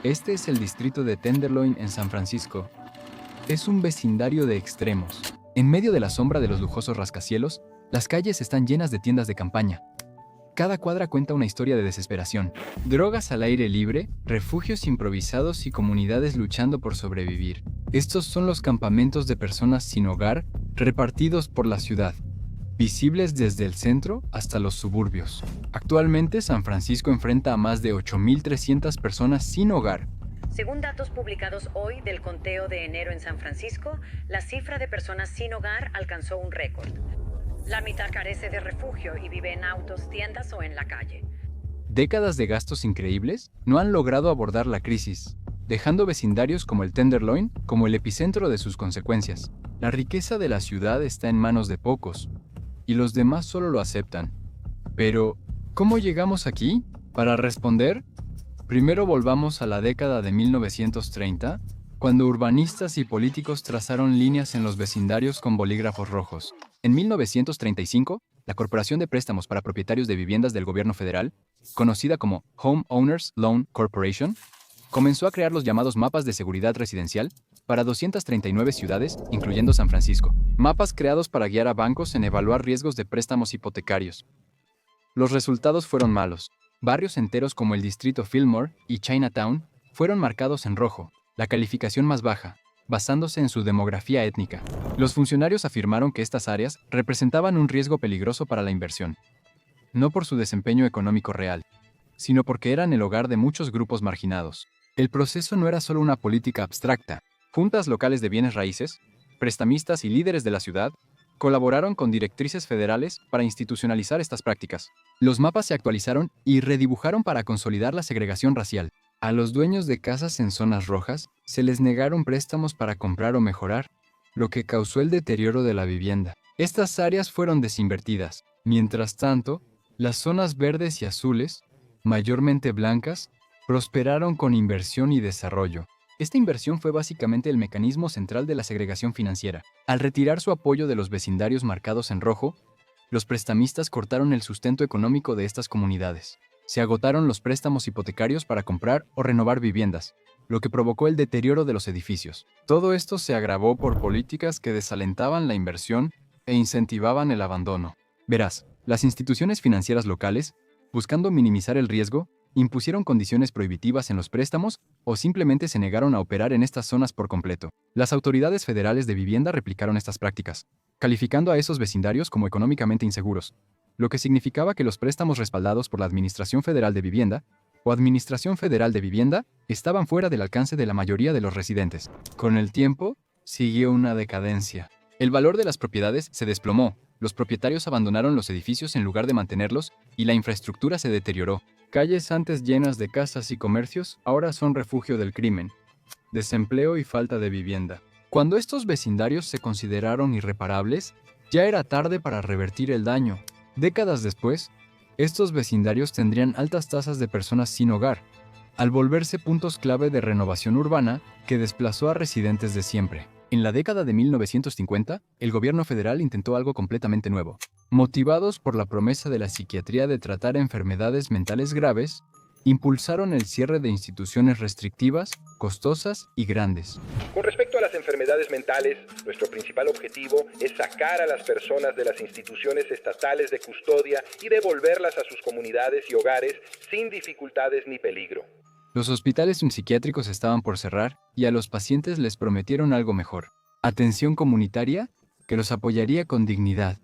Este es el distrito de Tenderloin en San Francisco. Es un vecindario de extremos. En medio de la sombra de los lujosos rascacielos, las calles están llenas de tiendas de campaña. Cada cuadra cuenta una historia de desesperación. Drogas al aire libre, refugios improvisados y comunidades luchando por sobrevivir. Estos son los campamentos de personas sin hogar repartidos por la ciudad, visibles desde el centro hasta los suburbios. Actualmente, San Francisco enfrenta a más de 8.300 personas sin hogar. Según datos publicados hoy del conteo de enero en San Francisco, la cifra de personas sin hogar alcanzó un récord. La mitad carece de refugio y vive en autos, tiendas o en la calle. Décadas de gastos increíbles no han logrado abordar la crisis, dejando vecindarios como el Tenderloin como el epicentro de sus consecuencias. La riqueza de la ciudad está en manos de pocos, y los demás solo lo aceptan. Pero, ¿cómo llegamos aquí? Para responder, primero volvamos a la década de 1930, cuando urbanistas y políticos trazaron líneas en los vecindarios con bolígrafos rojos. En 1935, la Corporación de Préstamos para Propietarios de Viviendas del Gobierno Federal, conocida como Home Owners Loan Corporation, comenzó a crear los llamados mapas de seguridad residencial para 239 ciudades, incluyendo San Francisco. Mapas creados para guiar a bancos en evaluar riesgos de préstamos hipotecarios. Los resultados fueron malos. Barrios enteros como el distrito Fillmore y Chinatown fueron marcados en rojo, la calificación más baja, basándose en su demografía étnica. Los funcionarios afirmaron que estas áreas representaban un riesgo peligroso para la inversión, no por su desempeño económico real, sino porque eran el hogar de muchos grupos marginados. El proceso no era solo una política abstracta. Juntas locales de bienes raíces, prestamistas y líderes de la ciudad colaboraron con directrices federales para institucionalizar estas prácticas. Los mapas se actualizaron y redibujaron para consolidar la segregación racial. A los dueños de casas en zonas rojas se les negaron préstamos para comprar o mejorar, lo que causó el deterioro de la vivienda. Estas áreas fueron desinvertidas. Mientras tanto, las zonas verdes y azules, mayormente blancas, prosperaron con inversión y desarrollo. Esta inversión fue básicamente el mecanismo central de la segregación financiera. Al retirar su apoyo de los vecindarios marcados en rojo, los prestamistas cortaron el sustento económico de estas comunidades. Se agotaron los préstamos hipotecarios para comprar o renovar viviendas, lo que provocó el deterioro de los edificios. Todo esto se agravó por políticas que desalentaban la inversión e incentivaban el abandono. Verás, las instituciones financieras locales, buscando minimizar el riesgo, impusieron condiciones prohibitivas en los préstamos o simplemente se negaron a operar en estas zonas por completo. Las autoridades federales de vivienda replicaron estas prácticas, calificando a esos vecindarios como económicamente inseguros, lo que significaba que los préstamos respaldados por la Administración Federal de Vivienda o Administración Federal de Vivienda estaban fuera del alcance de la mayoría de los residentes. Con el tiempo, siguió una decadencia. El valor de las propiedades se desplomó, los propietarios abandonaron los edificios en lugar de mantenerlos y la infraestructura se deterioró. Calles antes llenas de casas y comercios ahora son refugio del crimen, desempleo y falta de vivienda. Cuando estos vecindarios se consideraron irreparables, ya era tarde para revertir el daño. Décadas después, estos vecindarios tendrían altas tasas de personas sin hogar, al volverse puntos clave de renovación urbana que desplazó a residentes de siempre. En la década de 1950, el gobierno federal intentó algo completamente nuevo. Motivados por la promesa de la psiquiatría de tratar enfermedades mentales graves, impulsaron el cierre de instituciones restrictivas, costosas y grandes. Con respecto a las enfermedades mentales, nuestro principal objetivo es sacar a las personas de las instituciones estatales de custodia y devolverlas a sus comunidades y hogares sin dificultades ni peligro. Los hospitales psiquiátricos estaban por cerrar y a los pacientes les prometieron algo mejor: atención comunitaria que los apoyaría con dignidad.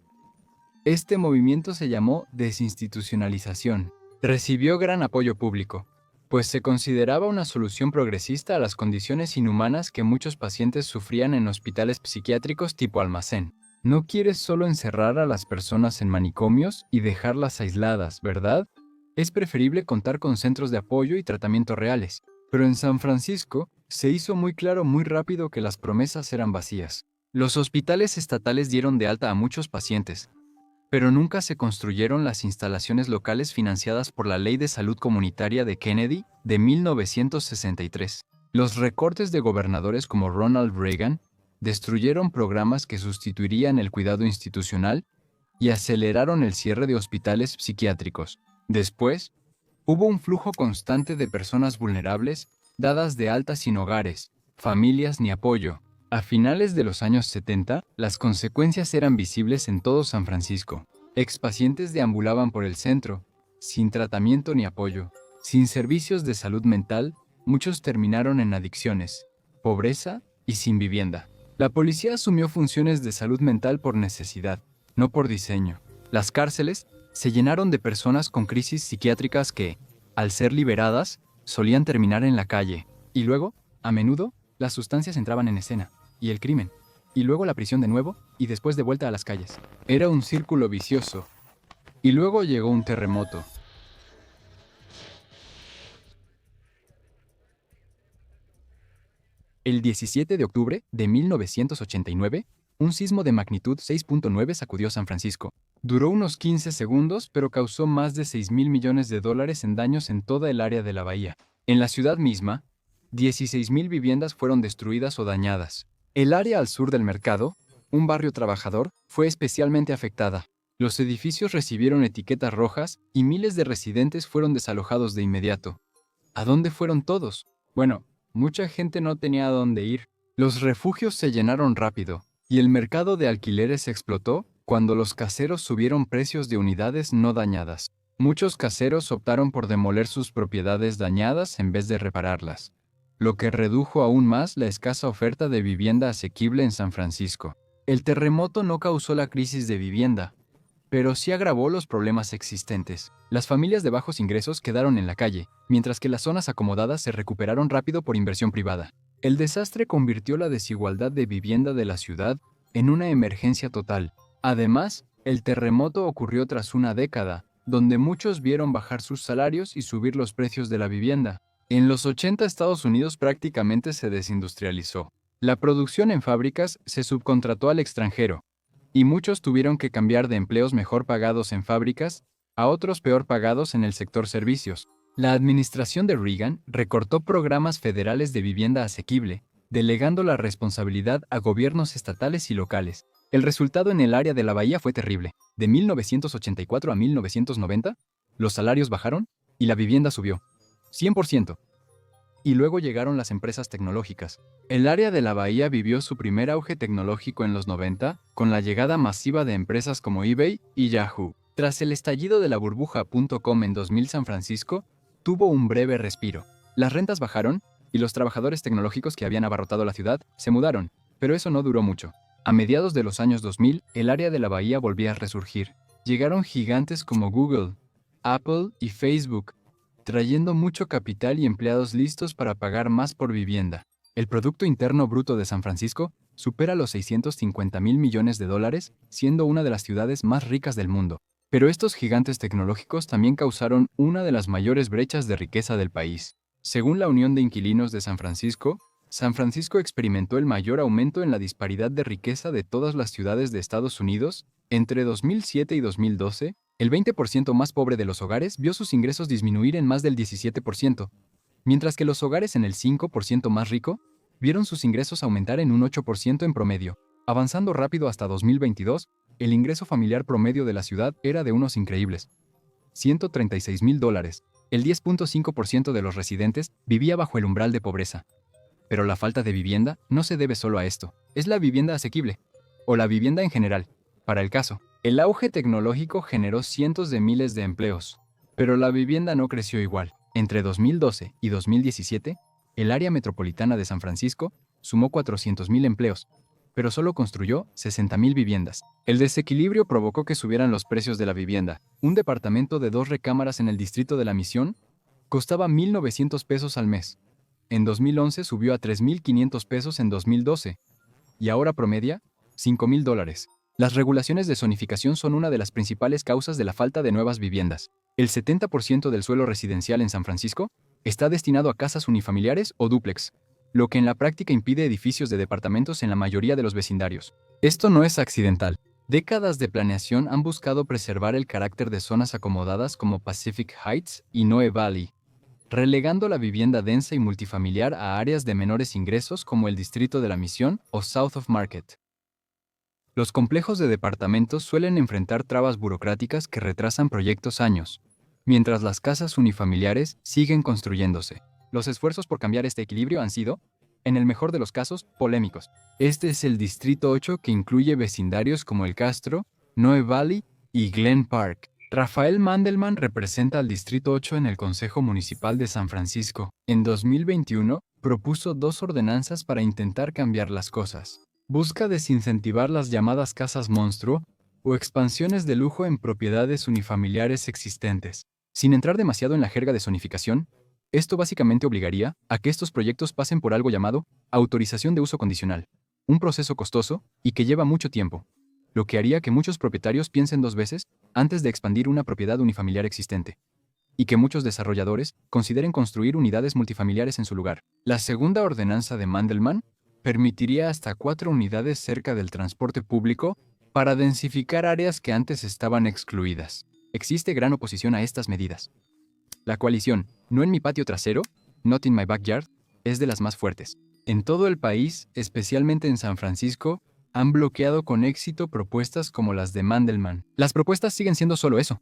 Este movimiento se llamó desinstitucionalización. Recibió gran apoyo público, pues se consideraba una solución progresista a las condiciones inhumanas que muchos pacientes sufrían en hospitales psiquiátricos tipo almacén. No quieres solo encerrar a las personas en manicomios y dejarlas aisladas, ¿verdad? Es preferible contar con centros de apoyo y tratamiento reales. Pero en San Francisco se hizo muy claro muy rápido que las promesas eran vacías. Los hospitales estatales dieron de alta a muchos pacientes, pero nunca se construyeron las instalaciones locales financiadas por la Ley de Salud Comunitaria de Kennedy de 1963. Los recortes de gobernadores como Ronald Reagan destruyeron programas que sustituirían el cuidado institucional y aceleraron el cierre de hospitales psiquiátricos. Después, hubo un flujo constante de personas vulnerables dadas de alta sin hogares, familias ni apoyo. A finales de los años 70, las consecuencias eran visibles en todo San Francisco. Expacientes deambulaban por el centro, sin tratamiento ni apoyo, sin servicios de salud mental. Muchos terminaron en adicciones, pobreza y sin vivienda. La policía asumió funciones de salud mental por necesidad, no por diseño. Las cárceles se llenaron de personas con crisis psiquiátricas que, al ser liberadas, solían terminar en la calle. Y luego, a menudo, las sustancias entraban en escena, y el crimen, y luego la prisión de nuevo, y después de vuelta a las calles. Era un círculo vicioso. Y luego llegó un terremoto. El 17 de octubre de 1989, un sismo de magnitud 6.9 sacudió San Francisco. Duró unos 15 segundos, pero causó más de $6,000 millones en daños en toda el área de la bahía. En la ciudad misma, 16,000 viviendas fueron destruidas o dañadas. El área al sur del mercado, un barrio trabajador, fue especialmente afectada. Los edificios recibieron etiquetas rojas y miles de residentes fueron desalojados de inmediato. ¿A dónde fueron todos? Bueno, mucha gente no tenía a dónde ir. Los refugios se llenaron rápido, y el mercado de alquileres explotó cuando los caseros subieron precios de unidades no dañadas. Muchos caseros optaron por demoler sus propiedades dañadas en vez de repararlas, lo que redujo aún más la escasa oferta de vivienda asequible en San Francisco. El terremoto no causó la crisis de vivienda, pero sí agravó los problemas existentes. Las familias de bajos ingresos quedaron en la calle, mientras que las zonas acomodadas se recuperaron rápido por inversión privada. El desastre convirtió la desigualdad de vivienda de la ciudad en una emergencia total. Además, el terremoto ocurrió tras una década, donde muchos vieron bajar sus salarios y subir los precios de la vivienda. En los 80 Estados Unidos prácticamente se desindustrializó. La producción en fábricas se subcontrató al extranjero, y muchos tuvieron que cambiar de empleos mejor pagados en fábricas a otros peor pagados en el sector servicios. La administración de Reagan recortó programas federales de vivienda asequible, delegando la responsabilidad a gobiernos estatales y locales. El resultado en el área de la bahía fue terrible. De 1984 a 1990, los salarios bajaron y la vivienda subió 100%. Y luego llegaron las empresas tecnológicas. El área de la bahía vivió su primer auge tecnológico en los 90, con la llegada masiva de empresas como eBay y Yahoo. Tras el estallido de la burbuja.com en 2000, San Francisco tuvo un breve respiro. Las rentas bajaron y los trabajadores tecnológicos que habían abarrotado la ciudad se mudaron, pero eso no duró mucho. A mediados de los años 2000, el área de la bahía volvía a resurgir. Llegaron gigantes como Google, Apple y Facebook, trayendo mucho capital y empleados listos para pagar más por vivienda. El Producto Interno Bruto de San Francisco supera los $650,000 millones, siendo una de las ciudades más ricas del mundo. Pero estos gigantes tecnológicos también causaron una de las mayores brechas de riqueza del país. Según la Unión de Inquilinos de San Francisco experimentó el mayor aumento en la disparidad de riqueza de todas las ciudades de Estados Unidos. Entre 2007 y 2012, el 20% más pobre de los hogares vio sus ingresos disminuir en más del 17%, mientras que los hogares en el 5% más rico vieron sus ingresos aumentar en un 8% en promedio. Avanzando rápido hasta 2022, el ingreso familiar promedio de la ciudad era de unos increíbles $136,000. El 10.5% de los residentes vivía bajo el umbral de pobreza. Pero la falta de vivienda no se debe solo a esto. Es la vivienda asequible, o la vivienda en general. Para el caso, el auge tecnológico generó cientos de miles de empleos, pero la vivienda no creció igual. Entre 2012 y 2017, el área metropolitana de San Francisco sumó 400,000 empleos, pero solo construyó 60,000 viviendas. El desequilibrio provocó que subieran los precios de la vivienda. Un departamento de 2 recámaras en el distrito de La Misión costaba $1,900 al mes. En 2011 subió a $3,500 en 2012, y ahora promedia $5,000. Las regulaciones de zonificación son una de las principales causas de la falta de nuevas viviendas. El 70% del suelo residencial en San Francisco está destinado a casas unifamiliares o dúplex, lo que en la práctica impide edificios de departamentos en la mayoría de los vecindarios. Esto no es accidental. Décadas de planeación han buscado preservar el carácter de zonas acomodadas como Pacific Heights y Noe Valley, relegando la vivienda densa y multifamiliar a áreas de menores ingresos como el Distrito de la Misión o South of Market. Los complejos de departamentos suelen enfrentar trabas burocráticas que retrasan proyectos años, mientras las casas unifamiliares siguen construyéndose. Los esfuerzos por cambiar este equilibrio han sido, en el mejor de los casos, polémicos. Este es el Distrito 8 que incluye vecindarios como El Castro, Noe Valley y Glen Park. Rafael Mandelman representa al Distrito 8 en el Consejo Municipal de San Francisco. En 2021, propuso 2 ordenanzas para intentar cambiar las cosas. Busca desincentivar las llamadas casas monstruo o expansiones de lujo en propiedades unifamiliares existentes. Sin entrar demasiado en la jerga de zonificación, esto básicamente obligaría a que estos proyectos pasen por algo llamado autorización de uso condicional, un proceso costoso y que lleva mucho tiempo, lo que haría que muchos propietarios piensen 2 veces antes de expandir una propiedad unifamiliar existente, y que muchos desarrolladores consideren construir unidades multifamiliares en su lugar. La segunda ordenanza de Mandelman permitiría hasta 4 unidades cerca del transporte público para densificar áreas que antes estaban excluidas. Existe gran oposición a estas medidas. La coalición No en mi patio trasero, Not in my backyard, es de las más fuertes. En todo el país, especialmente en San Francisco, han bloqueado con éxito propuestas como las de Mandelman. Las propuestas siguen siendo solo eso.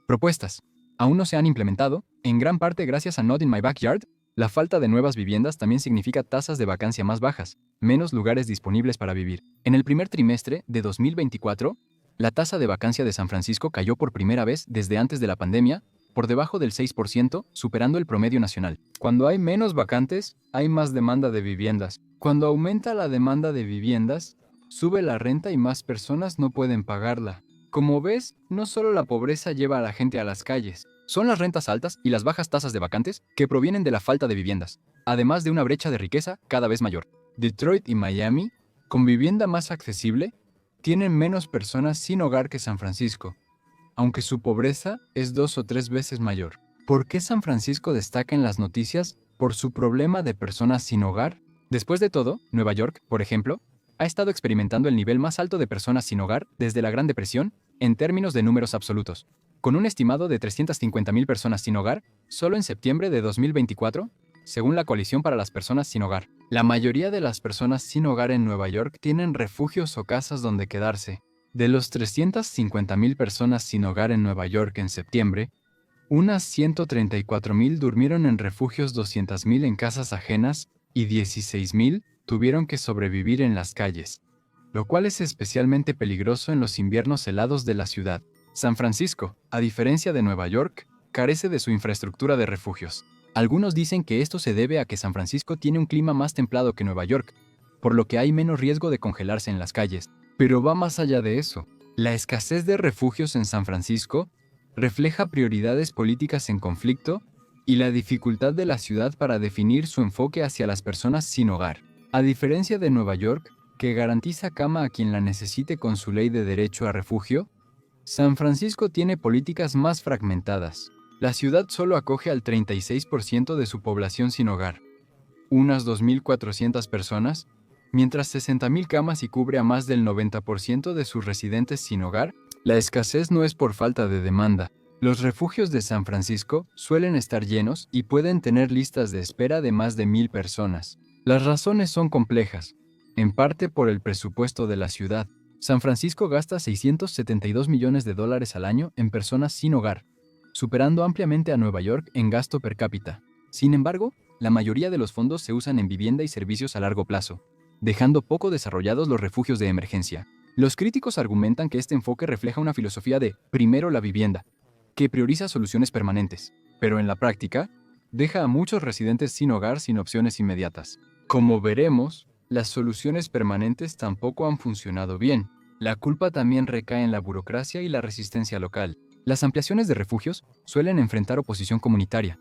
Propuestas. Aún no se han implementado, en gran parte gracias a Not in my backyard. La falta de nuevas viviendas también significa tasas de vacancia más bajas, menos lugares disponibles para vivir. En el primer trimestre de 2024, la tasa de vacancia de San Francisco cayó por primera vez desde antes de la pandemia, por debajo del 6%, superando el promedio nacional. Cuando hay menos vacantes, hay más demanda de viviendas. Cuando aumenta la demanda de viviendas, sube la renta y más personas no pueden pagarla. Como ves, no solo la pobreza lleva a la gente a las calles. Son las rentas altas y las bajas tasas de vacantes que provienen de la falta de viviendas, además de una brecha de riqueza cada vez mayor. Detroit y Miami, con vivienda más accesible, tienen menos personas sin hogar que San Francisco, aunque su pobreza es 2 o 3 veces mayor. ¿Por qué San Francisco destaca en las noticias por su problema de personas sin hogar? Después de todo, Nueva York, por ejemplo, ha estado experimentando el nivel más alto de personas sin hogar desde la Gran Depresión en términos de números absolutos, con un estimado de 350,000 personas sin hogar solo en septiembre de 2024, según la Coalición para las Personas Sin Hogar. La mayoría de las personas sin hogar en Nueva York tienen refugios o casas donde quedarse. De los 350,000 personas sin hogar en Nueva York en septiembre, unas 134,000 durmieron en refugios, 200,000 en casas ajenas y 16,000 tuvieron que sobrevivir en las calles, lo cual es especialmente peligroso en los inviernos helados de la ciudad. San Francisco, a diferencia de Nueva York, carece de su infraestructura de refugios. Algunos dicen que esto se debe a que San Francisco tiene un clima más templado que Nueva York, por lo que hay menos riesgo de congelarse en las calles. Pero va más allá de eso. La escasez de refugios en San Francisco refleja prioridades políticas en conflicto y la dificultad de la ciudad para definir su enfoque hacia las personas sin hogar. A diferencia de Nueva York, que garantiza cama a quien la necesite con su ley de derecho a refugio, San Francisco tiene políticas más fragmentadas. La ciudad solo acoge al 36% de su población sin hogar, unas 2,400 personas, mientras 60,000 camas y cubre a más del 90% de sus residentes sin hogar. La escasez no es por falta de demanda. Los refugios de San Francisco suelen estar llenos y pueden tener listas de espera de más de 1,000 personas. Las razones son complejas, en parte por el presupuesto de la ciudad. San Francisco gasta $672 millones al año en personas sin hogar, superando ampliamente a Nueva York en gasto per cápita. Sin embargo, la mayoría de los fondos se usan en vivienda y servicios a largo plazo, dejando poco desarrollados los refugios de emergencia. Los críticos argumentan que este enfoque refleja una filosofía de primero la vivienda, que prioriza soluciones permanentes, pero en la práctica, deja a muchos residentes sin hogar sin opciones inmediatas. Como veremos, las soluciones permanentes tampoco han funcionado bien. La culpa también recae en la burocracia y la resistencia local. Las ampliaciones de refugios suelen enfrentar oposición comunitaria,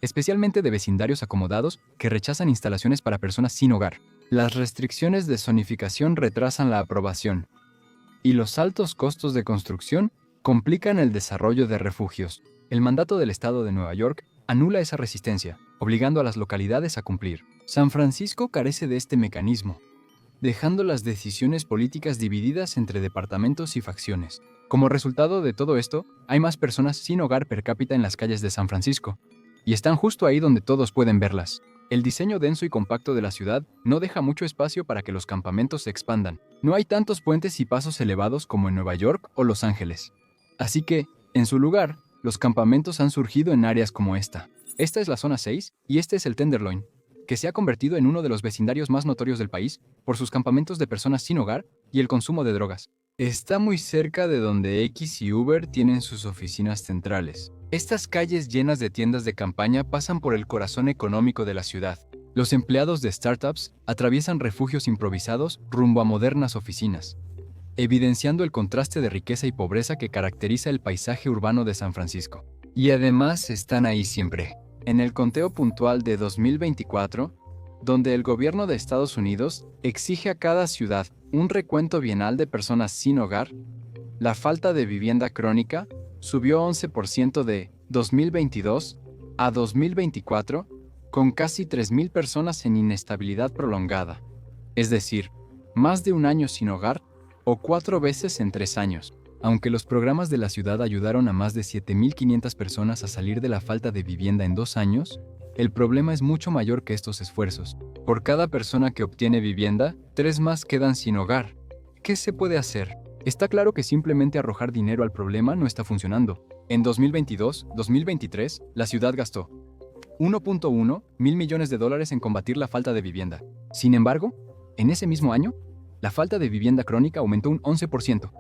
especialmente de vecindarios acomodados que rechazan instalaciones para personas sin hogar. Las restricciones de zonificación retrasan la aprobación, y los altos costos de construcción complican el desarrollo de refugios. El mandato del Estado de Nueva York anula esa resistencia, obligando a las localidades a cumplir. San Francisco carece de este mecanismo, dejando las decisiones políticas divididas entre departamentos y facciones. Como resultado de todo esto, hay más personas sin hogar per cápita en las calles de San Francisco, y están justo ahí donde todos pueden verlas. El diseño denso y compacto de la ciudad no deja mucho espacio para que los campamentos se expandan. No hay tantos puentes y pasos elevados como en Nueva York o Los Ángeles. Así que, en su lugar, los campamentos han surgido en áreas como esta. Esta es la zona 6 y este es el Tenderloin, que se ha convertido en uno de los vecindarios más notorios del país por sus campamentos de personas sin hogar y el consumo de drogas. Está muy cerca de donde X y Uber tienen sus oficinas centrales. Estas calles llenas de tiendas de campaña pasan por el corazón económico de la ciudad. Los empleados de startups atraviesan refugios improvisados rumbo a modernas oficinas, evidenciando el contraste de riqueza y pobreza que caracteriza el paisaje urbano de San Francisco. Y además están ahí siempre. En el conteo puntual de 2024, donde el gobierno de Estados Unidos exige a cada ciudad un recuento bienal de personas sin hogar, la falta de vivienda crónica subió 11% de 2022 a 2024, con casi 3.000 personas en inestabilidad prolongada, es decir, más de un año sin hogar o 4 veces en 3 años. Aunque los programas de la ciudad ayudaron a más de 7.500 personas a salir de la falta de vivienda en 2 años, el problema es mucho mayor que estos esfuerzos. Por cada persona que obtiene vivienda, 3 más quedan sin hogar. ¿Qué se puede hacer? Está claro que simplemente arrojar dinero al problema no está funcionando. En 2022-2023, la ciudad gastó 1.1 mil millones de dólares en combatir la falta de vivienda. Sin embargo, en ese mismo año, la falta de vivienda crónica aumentó un 11%.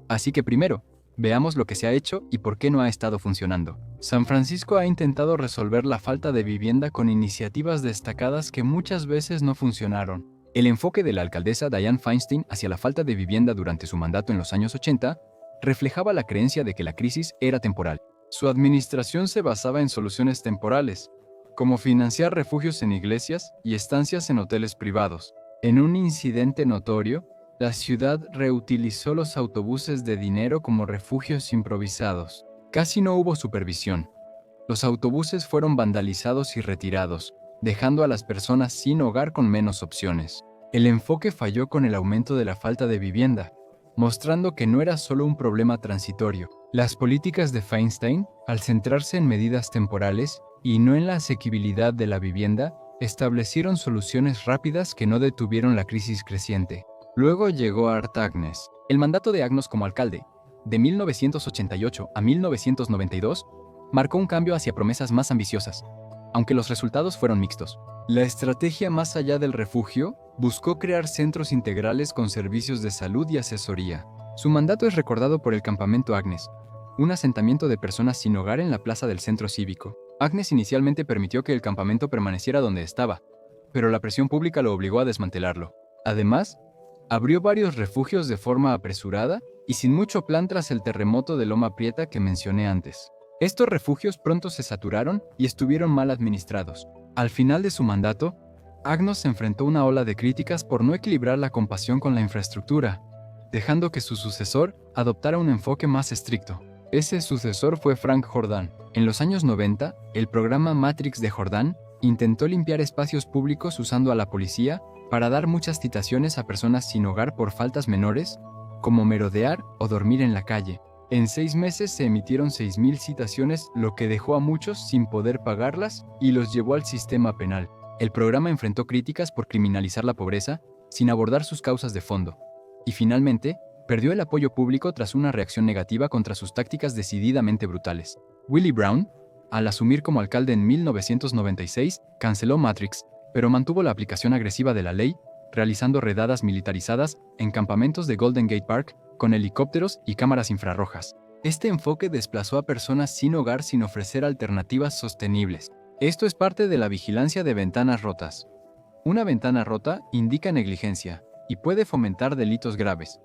Así que primero, veamos lo que se ha hecho y por qué no ha estado funcionando. San Francisco ha intentado resolver la falta de vivienda con iniciativas destacadas que muchas veces no funcionaron. El enfoque de la alcaldesa Dianne Feinstein hacia la falta de vivienda durante su mandato en los años 80 reflejaba la creencia de que la crisis era temporal. Su administración se basaba en soluciones temporales, como financiar refugios en iglesias y estancias en hoteles privados. En un incidente notorio, la ciudad reutilizó los autobuses de dinero como refugios improvisados. Casi no hubo supervisión. Los autobuses fueron vandalizados y retirados, dejando a las personas sin hogar con menos opciones. El enfoque falló con el aumento de la falta de vivienda, mostrando que no era solo un problema transitorio. Las políticas de Feinstein, al centrarse en medidas temporales y no en la asequibilidad de la vivienda, establecieron soluciones rápidas que no detuvieron la crisis creciente. Luego llegó Art Agnes. El mandato de Agnos como alcalde, de 1988 a 1992, marcó un cambio hacia promesas más ambiciosas, aunque los resultados fueron mixtos. La estrategia más allá del refugio buscó crear centros integrales con servicios de salud y asesoría. Su mandato es recordado por el Campamento Agnes, un asentamiento de personas sin hogar en la plaza del centro cívico. Agnes inicialmente permitió que el campamento permaneciera donde estaba, pero la presión pública lo obligó a desmantelarlo. Además, abrió varios refugios de forma apresurada y sin mucho plan tras el terremoto de Loma Prieta que mencioné antes. Estos refugios pronto se saturaron y estuvieron mal administrados. Al final de su mandato, Agnos se enfrentó a una ola de críticas por no equilibrar la compasión con la infraestructura, dejando que su sucesor adoptara un enfoque más estricto. Ese sucesor fue Frank Jordán. En los años 90, el programa Matrix de Jordán intentó limpiar espacios públicos usando a la policía para dar muchas citaciones a personas sin hogar por faltas menores, como merodear o dormir en la calle. En 6 meses se emitieron 6.000 citaciones, lo que dejó a muchos sin poder pagarlas y los llevó al sistema penal. El programa enfrentó críticas por criminalizar la pobreza sin abordar sus causas de fondo. Y finalmente, perdió el apoyo público tras una reacción negativa contra sus tácticas decididamente brutales. Willie Brown, al asumir como alcalde en 1996, canceló Matrix, pero mantuvo la aplicación agresiva de la ley, realizando redadas militarizadas en campamentos de Golden Gate Park con helicópteros y cámaras infrarrojas. Este enfoque desplazó a personas sin hogar sin ofrecer alternativas sostenibles. Esto es parte de la vigilancia de ventanas rotas. Una ventana rota indica negligencia y puede fomentar delitos graves,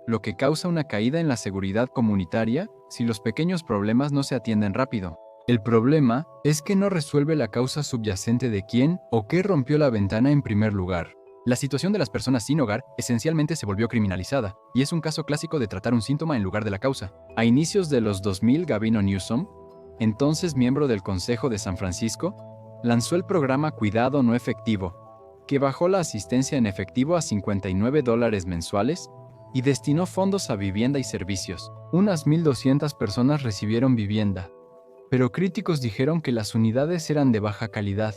lo que causa una caída en la seguridad comunitaria si los pequeños problemas no se atienden rápido. El problema es que no resuelve la causa subyacente de quién o qué rompió la ventana en primer lugar. La situación de las personas sin hogar esencialmente se volvió criminalizada, y es un caso clásico de tratar un síntoma en lugar de la causa. A inicios de los 2000, Gavin Newsom, entonces miembro del Consejo de San Francisco, lanzó el programa Cuidado No Efectivo, que bajó la asistencia en efectivo a $59 mensuales y destinó fondos a vivienda y servicios. Unas 1.200 personas recibieron vivienda, pero críticos dijeron que las unidades eran de baja calidad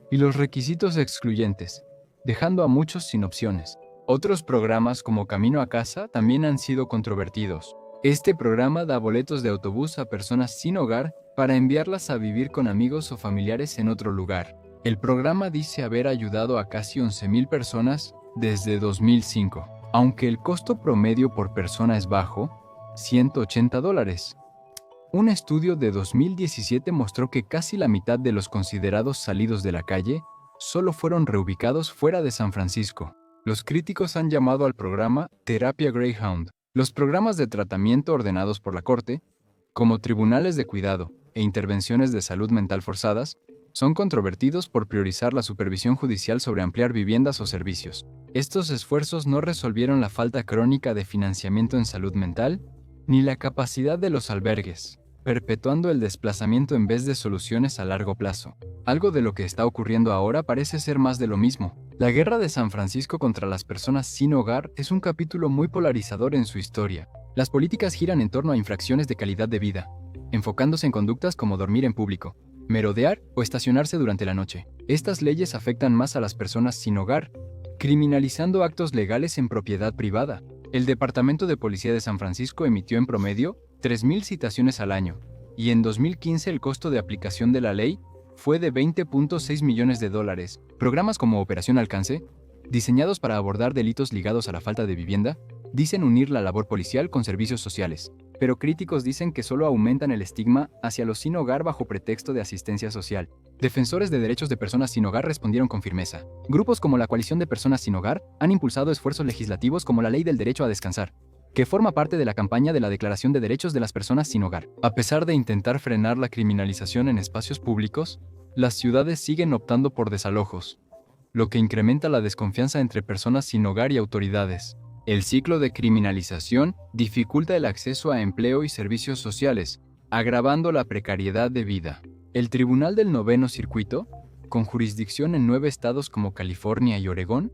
y los requisitos excluyentes, dejando a muchos sin opciones. Otros programas como Camino a Casa también han sido controvertidos. Este programa da boletos de autobús a personas sin hogar para enviarlas a vivir con amigos o familiares en otro lugar. El programa dice haber ayudado a casi 11,000 personas desde 2005, aunque el costo promedio por persona es bajo, $180. Un estudio de 2017 mostró que casi la mitad de los considerados salidos de la calle solo fueron reubicados fuera de San Francisco. Los críticos han llamado al programa Terapia Greyhound. Los programas de tratamiento ordenados por la Corte, como tribunales de cuidado e intervenciones de salud mental forzadas, son controvertidos por priorizar la supervisión judicial sobre ampliar viviendas o servicios. Estos esfuerzos no resolvieron la falta crónica de financiamiento en salud mental ni la capacidad de los albergues, perpetuando el desplazamiento en vez de soluciones a largo plazo. Algo de lo que está ocurriendo ahora parece ser más de lo mismo. La guerra de San Francisco contra las personas sin hogar es un capítulo muy polarizador en su historia. Las políticas giran en torno a infracciones de calidad de vida, enfocándose en conductas como dormir en público, merodear o estacionarse durante la noche. Estas leyes afectan más a las personas sin hogar, criminalizando actos legales en propiedad privada. El Departamento de Policía de San Francisco emitió en promedio 3,000 citaciones al año, y en 2015 el costo de aplicación de la ley fue de $20.6 millones. Programas como Operación Alcance, diseñados para abordar delitos ligados a la falta de vivienda, dicen unir la labor policial con servicios sociales, pero críticos dicen que solo aumentan el estigma hacia los sin hogar bajo pretexto de asistencia social. Defensores de derechos de personas sin hogar respondieron con firmeza. Grupos como la Coalición de Personas Sin Hogar han impulsado esfuerzos legislativos como la Ley del Derecho a Descansar, que forma parte de la campaña de la Declaración de Derechos de las Personas Sin Hogar. A pesar de intentar frenar la criminalización en espacios públicos, las ciudades siguen optando por desalojos, lo que incrementa la desconfianza entre personas sin hogar y autoridades. El ciclo de criminalización dificulta el acceso a empleo y servicios sociales, agravando la precariedad de vida. El Tribunal del Noveno Circuito, con jurisdicción en 9 estados como California y Oregón,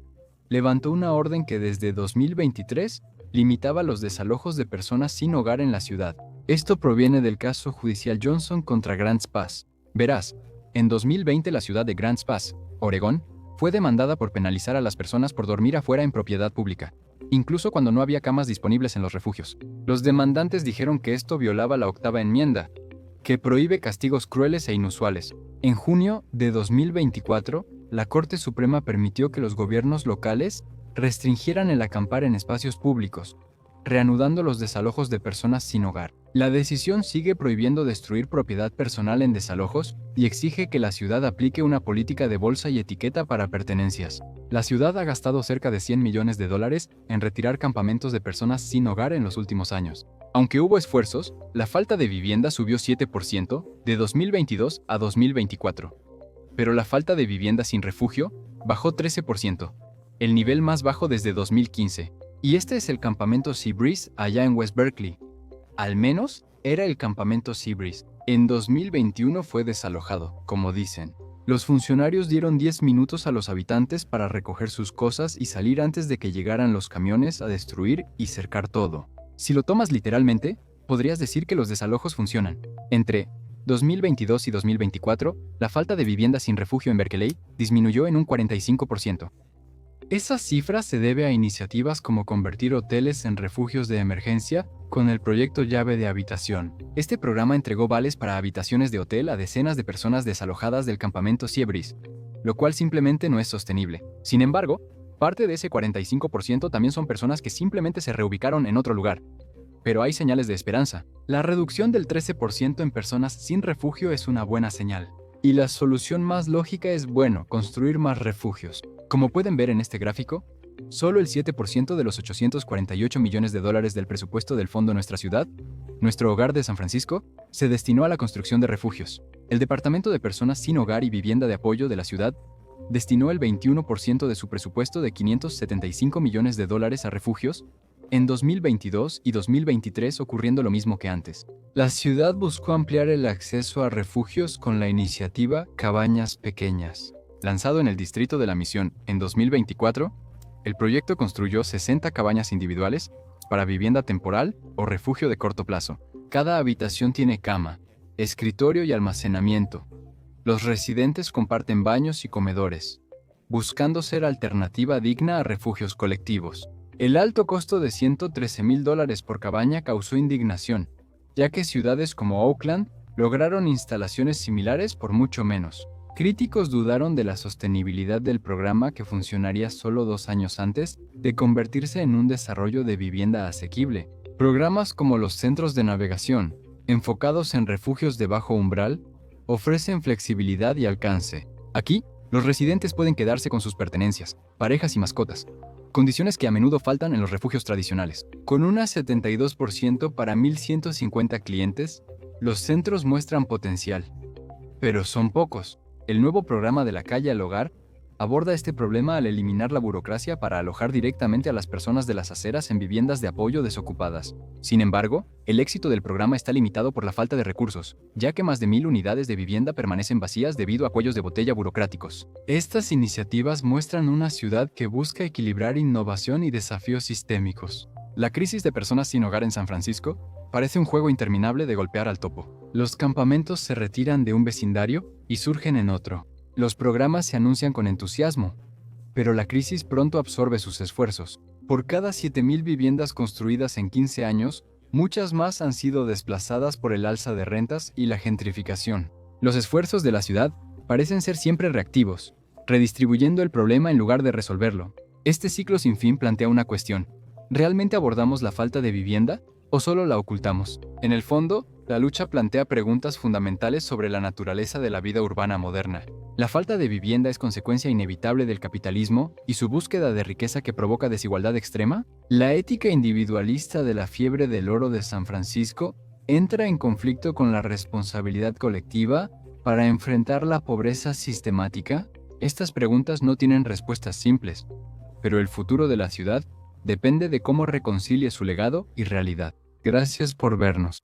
levantó una orden que desde 2023 limitaba los desalojos de personas sin hogar en la ciudad. Esto proviene del caso judicial Johnson contra Grants Pass. Verás, en 2020 la ciudad de Grants Pass, Oregón, fue demandada por penalizar a las personas por dormir afuera en propiedad pública, incluso cuando no había camas disponibles en los refugios. Los demandantes dijeron que esto violaba la 8ª enmienda, que prohíbe castigos crueles e inusuales. En junio de 2024, la Corte Suprema permitió que los gobiernos locales restringieran el acampar en espacios públicos, reanudando los desalojos de personas sin hogar. La decisión sigue prohibiendo destruir propiedad personal en desalojos y exige que la ciudad aplique una política de bolsa y etiqueta para pertenencias. La ciudad ha gastado cerca de $100 millones en retirar campamentos de personas sin hogar en los últimos años. Aunque hubo esfuerzos, la falta de vivienda subió 7% de 2022 a 2024. Pero la falta de vivienda sin refugio bajó 13%, el nivel más bajo desde 2015. Y este es el campamento Seabreeze allá en West Berkeley. Al menos era el campamento Seabreeze. En 2021 fue desalojado, como dicen. Los funcionarios dieron 10 minutos a los habitantes para recoger sus cosas y salir antes de que llegaran los camiones a destruir y cercar todo. Si lo tomas literalmente, podrías decir que los desalojos funcionan. Entre 2022 y 2024, la falta de vivienda sin refugio en Berkeley disminuyó en un 45%. Esa cifra se debe a iniciativas como convertir hoteles en refugios de emergencia con el proyecto Llave de Habitación. Este programa entregó vales para habitaciones de hotel a decenas de personas desalojadas del campamento Seabreeze, lo cual simplemente no es sostenible. Sin embargo, parte de ese 45% también son personas que simplemente se reubicaron en otro lugar. Pero hay señales de esperanza. La reducción del 13% en personas sin refugio es una buena señal. Y la solución más lógica es, construir más refugios. Como pueden ver en este gráfico, solo el 7% de los $848 millones del presupuesto del Fondo Nuestra Ciudad, nuestro hogar de San Francisco, se destinó a la construcción de refugios. El Departamento de Personas sin Hogar y Vivienda de Apoyo de la ciudad destinó el 21% de su presupuesto de $575 millones a refugios en 2022 y 2023, ocurriendo lo mismo que antes. La ciudad buscó ampliar el acceso a refugios con la iniciativa Cabañas Pequeñas. Lanzado en el Distrito de la Misión en 2024, el proyecto construyó 60 cabañas individuales para vivienda temporal o refugio de corto plazo. Cada habitación tiene cama, escritorio y almacenamiento. Los residentes comparten baños y comedores, buscando ser alternativa digna a refugios colectivos. El alto costo de $113,000 por cabaña causó indignación, ya que ciudades como Oakland lograron instalaciones similares por mucho menos. Críticos dudaron de la sostenibilidad del programa, que funcionaría solo 2 años antes de convertirse en un desarrollo de vivienda asequible. Programas como los centros de navegación, enfocados en refugios de bajo umbral, ofrecen flexibilidad y alcance. Aquí, los residentes pueden quedarse con sus pertenencias, parejas y mascotas, condiciones que a menudo faltan en los refugios tradicionales. Con un 72% para 1.150 clientes, los centros muestran potencial. Pero son pocos. El nuevo programa de la calle al hogar aborda este problema al eliminar la burocracia para alojar directamente a las personas de las aceras en viviendas de apoyo desocupadas. Sin embargo, el éxito del programa está limitado por la falta de recursos, ya que más de 1.000 unidades de vivienda permanecen vacías debido a cuellos de botella burocráticos. Estas iniciativas muestran una ciudad que busca equilibrar innovación y desafíos sistémicos. La crisis de personas sin hogar en San Francisco parece un juego interminable de golpear al topo. Los campamentos se retiran de un vecindario y surgen en otro. Los programas se anuncian con entusiasmo, pero la crisis pronto absorbe sus esfuerzos. Por cada 7.000 viviendas construidas en 15 años, muchas más han sido desplazadas por el alza de rentas y la gentrificación. Los esfuerzos de la ciudad parecen ser siempre reactivos, redistribuyendo el problema en lugar de resolverlo. Este ciclo sin fin plantea una cuestión: ¿realmente abordamos la falta de vivienda o solo la ocultamos? En el fondo, la lucha plantea preguntas fundamentales sobre la naturaleza de la vida urbana moderna. ¿La falta de vivienda es consecuencia inevitable del capitalismo y su búsqueda de riqueza que provoca desigualdad extrema? ¿La ética individualista de la fiebre del oro de San Francisco entra en conflicto con la responsabilidad colectiva para enfrentar la pobreza sistemática? Estas preguntas no tienen respuestas simples, pero el futuro de la ciudad depende de cómo reconcilie su legado y realidad. Gracias por vernos.